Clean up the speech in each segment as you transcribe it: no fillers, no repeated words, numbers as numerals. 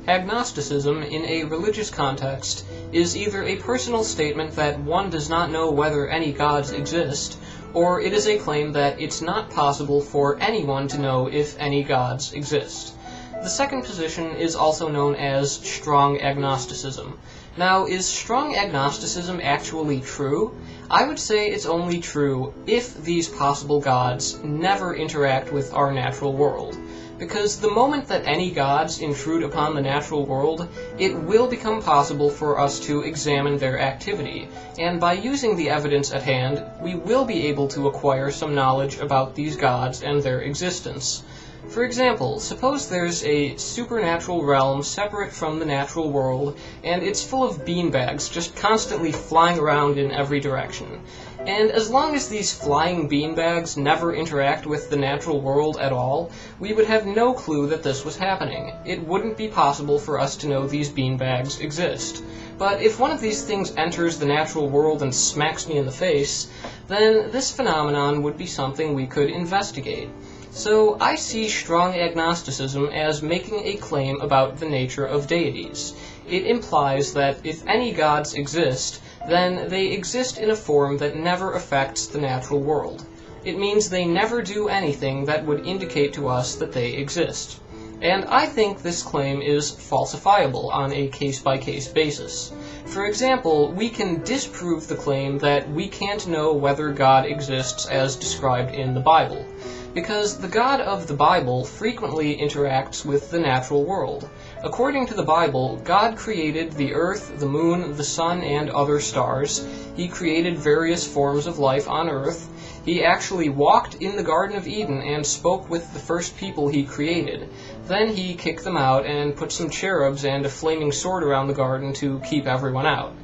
Agnosticism, in a religious context, is either a personal statement that one does not know whether any gods exist, or it is a claim that it's not possible for anyone to know if any gods exist. The second position is also known as strong agnosticism. Now, is strong agnosticism actually true? I would say it's only true if these possible gods never interact with our natural world. Because the moment that any gods intrude upon the natural world, it will become possible for us to examine their activity, and by using the evidence at hand, we will be able to acquire some knowledge about these gods and their existence. For example, suppose there's a supernatural realm separate from the natural world, and it's full of beanbags just constantly flying around in every direction. And as long as these flying beanbags never interact with the natural world at all, we would have no clue that this was happening. It wouldn't be possible for us to know these beanbags exist. But if one of these things enters the natural world and smacks me in the face, then this phenomenon would be something we could investigate. So I see strong agnosticism as making a claim about the nature of deities. It implies that if any gods exist, then they exist in a form that never affects the natural world. It means they never do anything that would indicate to us that they exist. And I think this claim is falsifiable on a case-by-case basis. For example, we can disprove the claim that we can't know whether God exists as described in the Bible, because the God of the Bible frequently interacts with the natural world. According to the Bible, God created the earth, the moon, the sun, and other stars. He created various forms of life on earth. He actually walked in the Garden of Eden and spoke with the first people he created. Then he kicked them out and put some cherubs and a flaming sword around the garden to keep everyone out.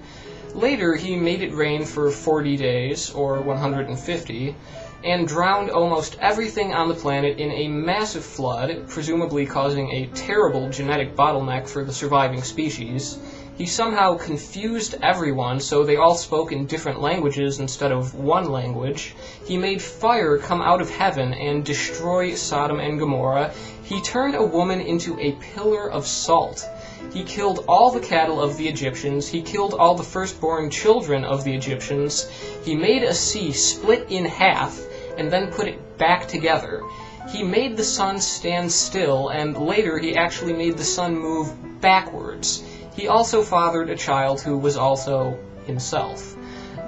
Later, he made it rain for 40 days, or 150, and drowned almost everything on the planet in a massive flood, presumably causing a terrible genetic bottleneck for the surviving species. He somehow confused everyone so they all spoke in different languages instead of one language. He made fire come out of heaven and destroy Sodom and Gomorrah. He turned a woman into a pillar of salt. He killed all the cattle of the Egyptians. He killed all the firstborn children of the Egyptians. He made a sea split in half and then put it back together. He made the sun stand still, and later he actually made the sun move backwards. He also fathered a child who was also himself.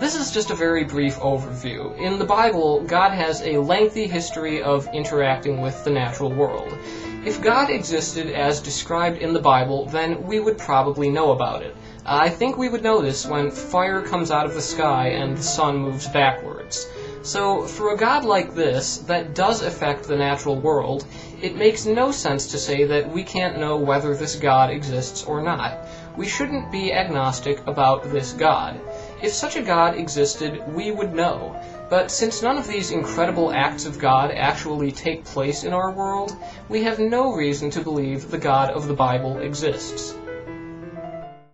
This is just a very brief overview. In the Bible, God has a lengthy history of interacting with the natural world. If God existed as described in the Bible, then we would probably know about it. I think we would know this when fire comes out of the sky and the sun moves backwards. So, for a God like this, that does affect the natural world, it makes no sense to say that we can't know whether this God exists or not. We shouldn't be agnostic about this God. If such a God existed, we would know. But since none of these incredible acts of God actually take place in our world, we have no reason to believe the God of the Bible exists.